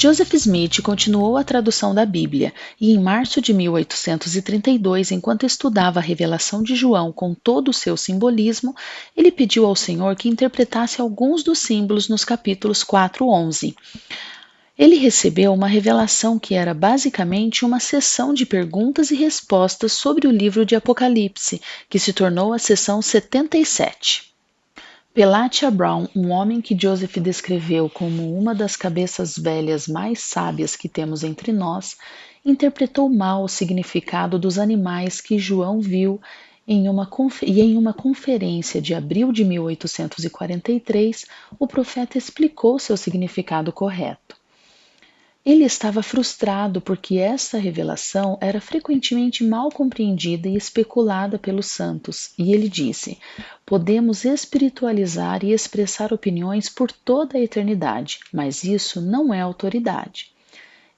Joseph Smith continuou a tradução da Bíblia e, em março de 1832, enquanto estudava a revelação de João com todo o seu simbolismo, ele pediu ao Senhor que interpretasse alguns dos símbolos nos capítulos 4 e 11. Ele recebeu uma revelação que era basicamente uma sessão de perguntas e respostas sobre o livro de Apocalipse, que se tornou a sessão 77. Pelatia Brown, um homem que Joseph descreveu como uma das cabeças velhas mais sábias que temos entre nós, interpretou mal o significado dos animais que João viu em uma conferência de abril de 1843, o profeta explicou seu significado correto. Ele estava frustrado porque esta revelação era frequentemente mal compreendida e especulada pelos santos, e ele disse: podemos espiritualizar e expressar opiniões por toda a eternidade, mas isso não é autoridade.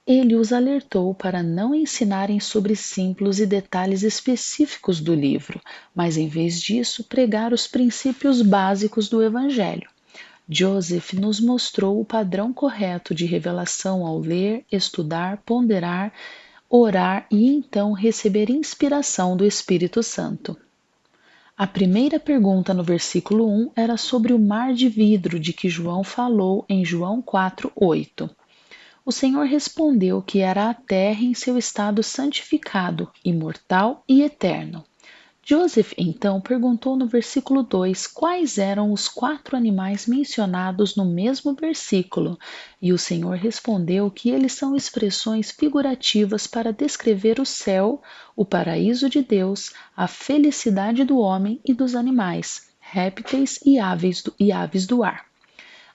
Ele os alertou para não ensinarem sobre símbolos e detalhes específicos do livro, mas em vez disso pregar os princípios básicos do Evangelho. Joseph nos mostrou o padrão correto de revelação ao ler, estudar, ponderar, orar e então receber inspiração do Espírito Santo. A primeira pergunta no versículo 1 era sobre o mar de vidro de que João falou em João 4:8. O Senhor respondeu que era a terra em seu estado santificado, imortal e eterno. Joseph então perguntou no versículo 2 quais eram os 4 animais mencionados no mesmo versículo, e o Senhor respondeu que eles são expressões figurativas para descrever o céu, o paraíso de Deus, a felicidade do homem e dos animais, répteis e aves do ar.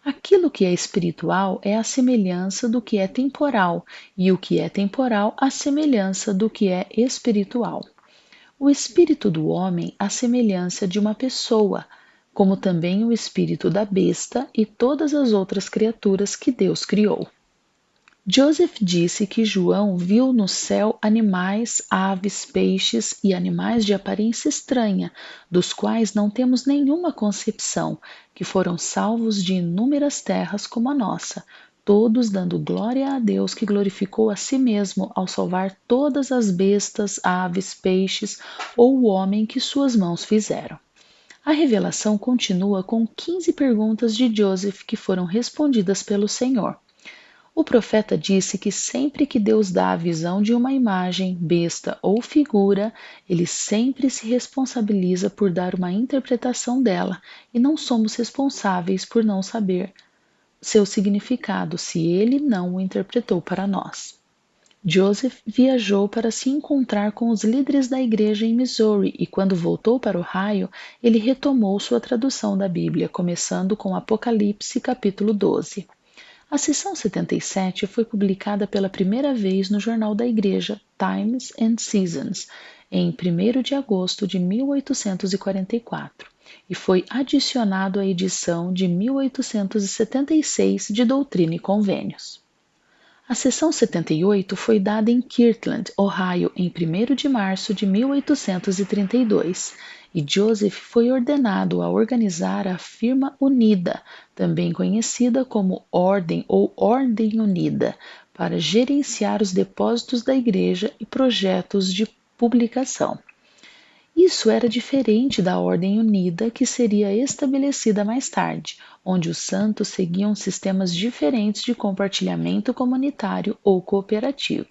Aquilo que é espiritual é a semelhança do que é temporal, e o que é temporal a semelhança do que é espiritual. O espírito do homem à semelhança de uma pessoa, como também o espírito da besta e todas as outras criaturas que Deus criou. Joseph disse que João viu no céu animais, aves, peixes e animais de aparência estranha, dos quais não temos nenhuma concepção, que foram salvos de inúmeras terras como a nossa, todos dando glória a Deus que glorificou a si mesmo ao salvar todas as bestas, aves, peixes ou o homem que suas mãos fizeram. A revelação continua com 15 perguntas de Joseph que foram respondidas pelo Senhor. O profeta disse que sempre que Deus dá a visão de uma imagem, besta ou figura, ele sempre se responsabiliza por dar uma interpretação dela e não somos responsáveis por não saber seu significado se ele não o interpretou para nós. Joseph viajou para se encontrar com os líderes da igreja em Missouri e quando voltou para Ohio, ele retomou sua tradução da Bíblia, começando com Apocalipse capítulo 12. A sessão 77 foi publicada pela primeira vez no jornal da igreja Times and Seasons, em 1º de agosto de 1844, e foi adicionado à edição de 1876 de Doutrina e Convênios. A sessão 78 foi dada em Kirtland, Ohio, em 1º de março de 1832, e Joseph foi ordenado a organizar a Firma Unida, também conhecida como Ordem ou Ordem Unida, para gerenciar os depósitos da igreja e projetos de publicação. Isso era diferente da Ordem Unida que seria estabelecida mais tarde, onde os santos seguiam sistemas diferentes de compartilhamento comunitário ou cooperativo.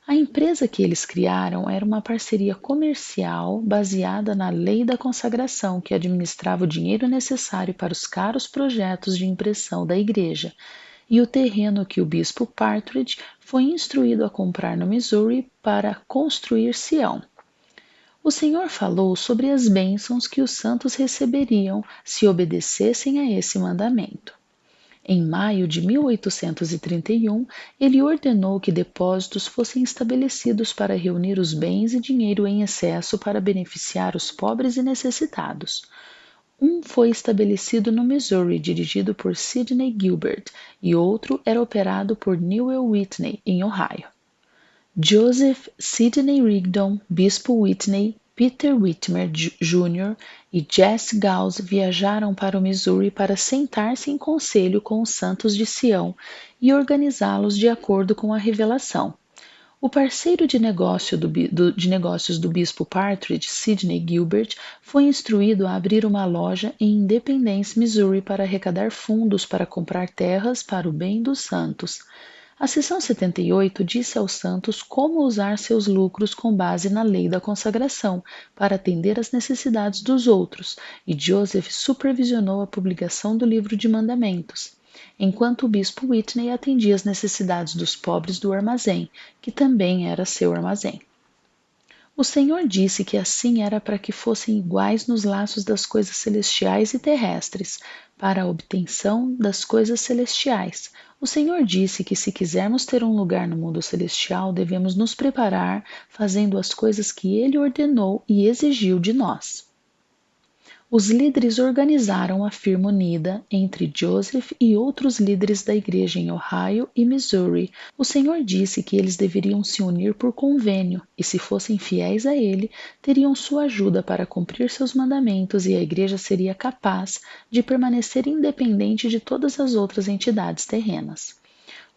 A empresa que eles criaram era uma parceria comercial baseada na Lei da Consagração, que administrava o dinheiro necessário para os caros projetos de impressão da igreja, e o terreno que o bispo Partridge foi instruído a comprar no Missouri para construir Sião. O Senhor falou sobre as bênçãos que os santos receberiam se obedecessem a esse mandamento. Em maio de 1831, ele ordenou que depósitos fossem estabelecidos para reunir os bens e dinheiro em excesso para beneficiar os pobres e necessitados. Um foi estabelecido no Missouri, dirigido por Sidney Gilbert, e outro era operado por Newell Whitney, em Ohio. Joseph Sidney Rigdon, Bispo Whitney, Peter Whitmer Jr. e Jesse Gause viajaram para o Missouri para sentar-se em conselho com os santos de Sião e organizá-los de acordo com a revelação. O parceiro de negócios do bispo Partridge, Sidney Gilbert, foi instruído a abrir uma loja em Independence, Missouri, para arrecadar fundos para comprar terras para o bem dos santos. A seção 78 disse aos santos como usar seus lucros com base na lei da consagração para atender às necessidades dos outros, e Joseph supervisionou a publicação do livro de mandamentos, enquanto o bispo Whitney atendia às necessidades dos pobres do armazém, que também era seu armazém. O Senhor disse que assim era para que fossem iguais nos laços das coisas celestiais e terrestres, para a obtenção das coisas celestiais. O Senhor disse que se quisermos ter um lugar no mundo celestial, devemos nos preparar fazendo as coisas que Ele ordenou e exigiu de nós. Os líderes organizaram a firma unida entre Joseph e outros líderes da igreja em Ohio e Missouri. O Senhor disse que eles deveriam se unir por convênio e, se fossem fiéis a Ele, teriam sua ajuda para cumprir seus mandamentos e a igreja seria capaz de permanecer independente de todas as outras entidades terrenas.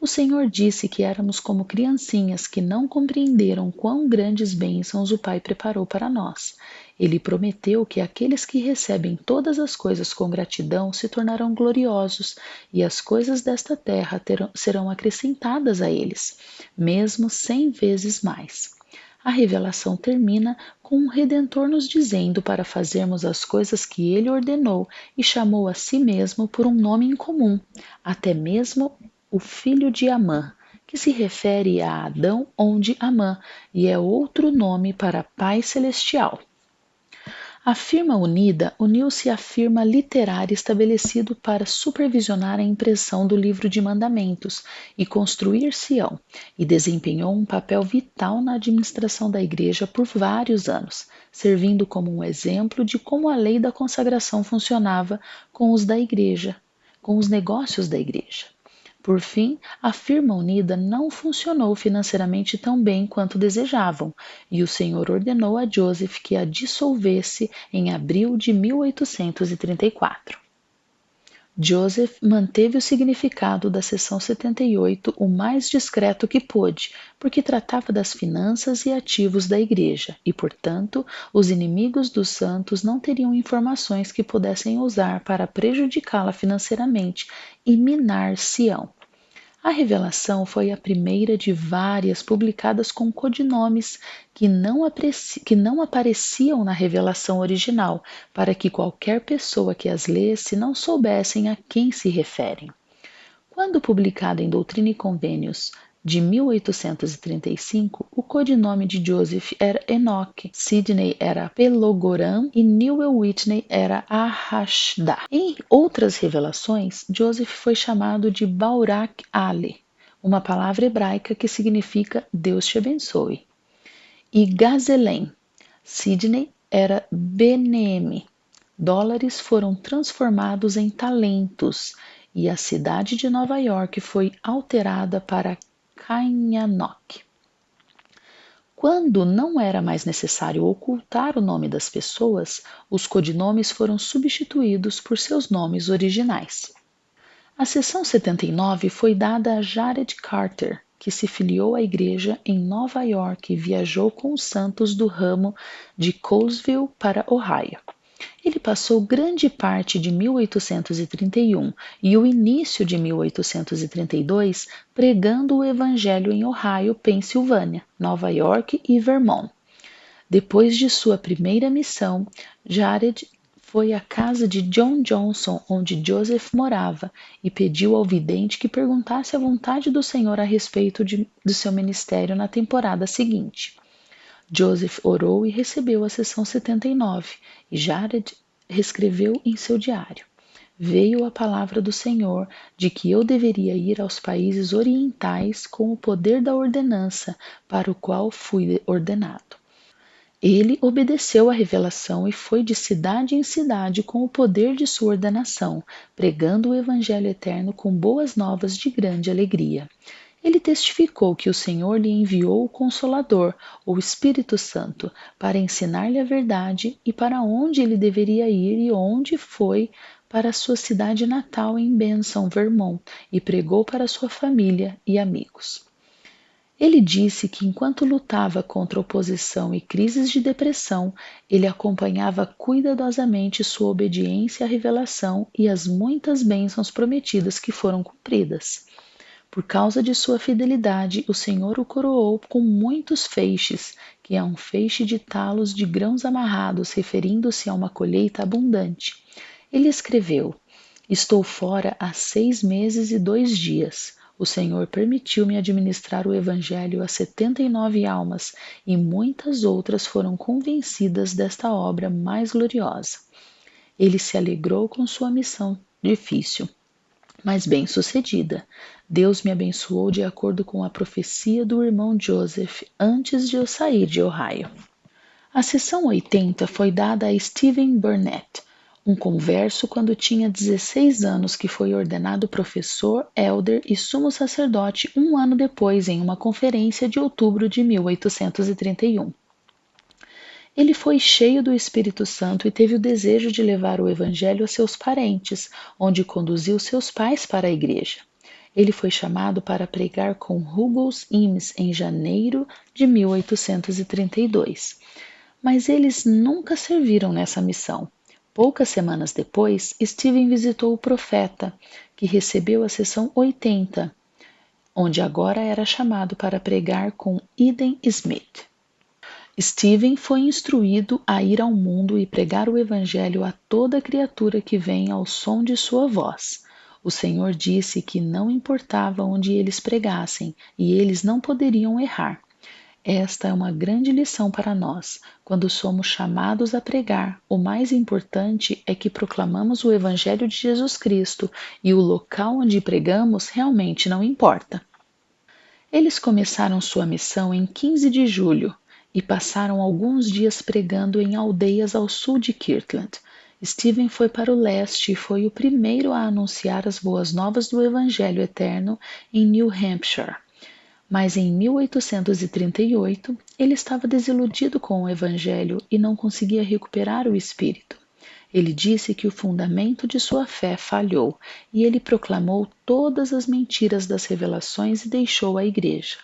O Senhor disse que éramos como criancinhas que não compreenderam quão grandes bênçãos o Pai preparou para nós. Ele prometeu que aqueles que recebem todas as coisas com gratidão se tornarão gloriosos, e as coisas desta terra serão acrescentadas a eles, mesmo 100 vezes mais. A revelação termina com o Redentor nos dizendo para fazermos as coisas que Ele ordenou e chamou a si mesmo por um nome incomum, até mesmo o filho de Amã, que se refere a Adão onde Amã, e é outro nome para Pai Celestial. A firma unida uniu-se à firma literária estabelecida para supervisionar a impressão do livro de mandamentos e construir Sião, e desempenhou um papel vital na administração da igreja por vários anos, servindo como um exemplo de como a lei da consagração funcionava com os negócios da igreja. Por fim, a firma unida não funcionou financeiramente tão bem quanto desejavam, e o Senhor ordenou a Joseph que a dissolvesse em abril de 1834. Joseph manteve o significado da seção 78 o mais discreto que pôde, porque tratava das finanças e ativos da igreja, e, portanto, os inimigos dos santos não teriam informações que pudessem usar para prejudicá-la financeiramente e minar Sião. A revelação foi a primeira de várias publicadas com codinomes que não apareciam na revelação original, para que qualquer pessoa que as lesse não soubessem a quem se referem. Quando publicada em Doutrina e Convênios de 1835, o codinome de Joseph era Enoch, Sidney era Pelogoram e Newell Whitney era Ahashda. Em outras revelações, Joseph foi chamado de Baurak Ali, uma palavra hebraica que significa Deus te abençoe, e Gazelem. Sidney era Benem. Dólares foram transformados em talentos e a cidade de Nova York foi alterada para Kahyanok. Quando não era mais necessário ocultar o nome das pessoas, os codinomes foram substituídos por seus nomes originais. A seção 79 foi dada a Jared Carter, que se filiou à igreja em Nova York e viajou com os santos do ramo de Colesville para Ohio. Ele passou grande parte de 1831 e o início de 1832 pregando o evangelho em Ohio, Pensilvânia, Nova York e Vermont. Depois de sua primeira missão, Jared foi à casa de John Johnson, onde Joseph morava, e pediu ao vidente que perguntasse a vontade do Senhor a respeito do seu ministério na temporada seguinte. Joseph orou e recebeu a seção 79, e Jared reescreveu em seu diário: Veio a palavra do Senhor de que eu deveria ir aos países orientais com o poder da ordenança para o qual fui ordenado. Ele obedeceu à revelação e foi de cidade em cidade com o poder de sua ordenação, pregando o evangelho eterno com boas novas de grande alegria. Ele testificou que o Senhor lhe enviou o Consolador, o Espírito Santo, para ensinar-lhe a verdade e para onde ele deveria ir e onde foi para a sua cidade natal em Benson, Vermont, e pregou para sua família e amigos. Ele disse que enquanto lutava contra oposição e crises de depressão, ele acompanhava cuidadosamente sua obediência à revelação e as muitas bênçãos prometidas que foram cumpridas. Por causa de sua fidelidade, o Senhor o coroou com muitos feixes, que é um feixe de talos de grãos amarrados, referindo-se a uma colheita abundante. Ele escreveu: Estou fora há 6 meses e 2 dias. O Senhor permitiu-me administrar o Evangelho a 79 almas, e muitas outras foram convencidas desta obra mais gloriosa. Ele se alegrou com sua missão difícil, mas bem-sucedida. Deus me abençoou de acordo com a profecia do irmão Joseph antes de eu sair de Ohio. A sessão 80 foi dada a Stephen Burnett, um converso quando tinha 16 anos que foi ordenado professor, elder e sumo sacerdote um ano depois em uma conferência de outubro de 1831. Ele foi cheio do Espírito Santo e teve o desejo de levar o Evangelho a seus parentes, onde conduziu seus pais para a igreja. Ele foi chamado para pregar com Ruggles Eames em janeiro de 1832. Mas eles nunca serviram nessa missão. Poucas semanas depois, Stephen visitou o profeta, que recebeu a sessão 80, onde agora era chamado para pregar com Eden Smith. Stephen foi instruído a ir ao mundo e pregar o Evangelho a toda criatura que vem ao som de sua voz. O Senhor disse que não importava onde eles pregassem, e eles não poderiam errar. Esta é uma grande lição para nós. Quando somos chamados a pregar, o mais importante é que proclamamos o Evangelho de Jesus Cristo e o local onde pregamos realmente não importa. Eles começaram sua missão em 15 de julho e passaram alguns dias pregando em aldeias ao sul de Kirtland. Stephen foi para o leste e foi o primeiro a anunciar as boas novas do Evangelho eterno em New Hampshire. Mas em 1838, ele estava desiludido com o Evangelho e não conseguia recuperar o espírito. Ele disse que o fundamento de sua fé falhou e ele proclamou todas as mentiras das revelações e deixou a igreja.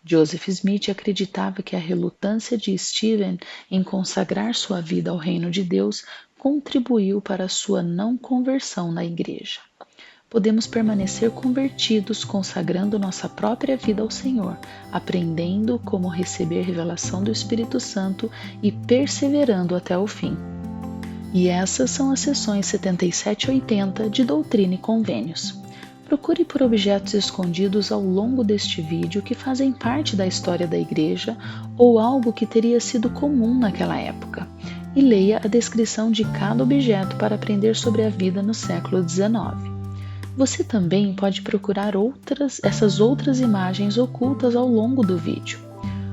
Joseph Smith acreditava que a relutância de Stephen em consagrar sua vida ao reino de Deus contribuiu para sua não conversão na igreja. Podemos permanecer convertidos consagrando nossa própria vida ao Senhor, aprendendo como receber revelação do Espírito Santo e perseverando até o fim. E essas são as sessões 77 e 80 de Doutrina e Convênios. Procure por objetos escondidos ao longo deste vídeo que fazem parte da história da igreja ou algo que teria sido comum naquela época, e leia a descrição de cada objeto para aprender sobre a vida no século XIX. Você também pode procurar essas outras imagens ocultas ao longo do vídeo.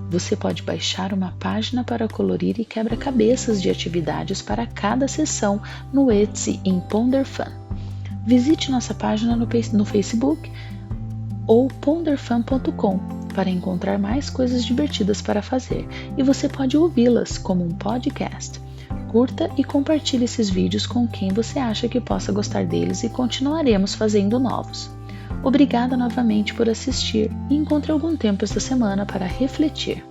Você pode baixar uma página para colorir e quebra-cabeças de atividades para cada sessão no Etsy em PonderFun. Visite nossa página no Facebook ou ponderfun.com para encontrar mais coisas divertidas para fazer, e você pode ouvi-las como um podcast. Curta e compartilhe esses vídeos com quem você acha que possa gostar deles e continuaremos fazendo novos. Obrigada novamente por assistir e encontre algum tempo esta semana para refletir.